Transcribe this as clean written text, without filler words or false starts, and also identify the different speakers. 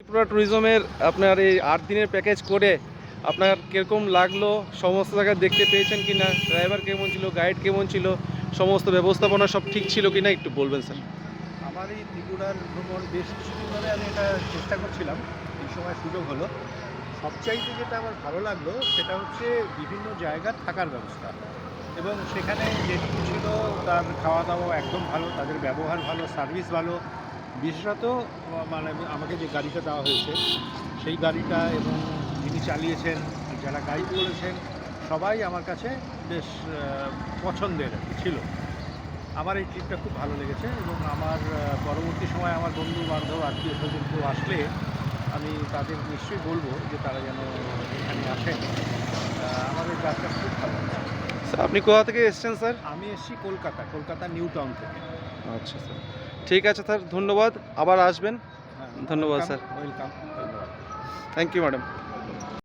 Speaker 1: সাতপুরা ট্যুরিজমের আপনার এই 8 দিনের প্যাকেজ করে আপনার কীরকম লাগলো, সমস্ত জায়গা দেখতে পেয়েছেন কি না, ড্রাইভার কেমন ছিল, গাইড কেমন ছিল, সমস্ত ব্যবস্থাপনা সব ঠিক ছিল কি না একটু বলবেন স্যার।
Speaker 2: আমার এই ত্রিপুরার ভ্রমণ বেশ কিছুদিন ধরে আমি এটা চেষ্টা করছিলাম, এই সময় সুযোগ হলো। সবচাইতে যেটা আমার ভালো লাগলো সেটা হচ্ছে বিভিন্ন জায়গার থাকার ব্যবস্থা, এবং সেখানে যেটুকু ছিল তার খাওয়া দাওয়া একদম ভালো, তাদের ব্যবহার ভালো, সার্ভিস ভালো। বিশেষত মানে আমাকে যে গাড়িটা দেওয়া হয়েছে সেই গাড়িটা এবং যিনি চালিয়েছেন, যারা গাইড করেছেন, সবাই আমার কাছে বেশ পছন্দের ছিল। আমার এই ট্রিপটা খুব ভালো লেগেছে, এবং আমার পরবর্তী সময় আমার বন্ধু বান্ধব আত্মীয় স্বজন কেউ আসলে আমি তাদের নিশ্চয়ই বলবো যে তারা যেন এখানে আসেন। আমাদের যাত্রা খুব ভালো হয়েছে।
Speaker 1: স্যার আপনি কোথা থেকে এসেছেন স্যার?
Speaker 2: আমি এসেছি কলকাতা নিউ টাউন থেকে।
Speaker 1: আচ্ছা স্যার, ঠিক আছে স্যার, ধন্যবাদ, আবার আসবেন।
Speaker 2: হ্যাঁ,
Speaker 1: ধন্যবাদ স্যার।
Speaker 2: ওয়েলকাম, ধন্যবাদ।
Speaker 1: Thank you madam.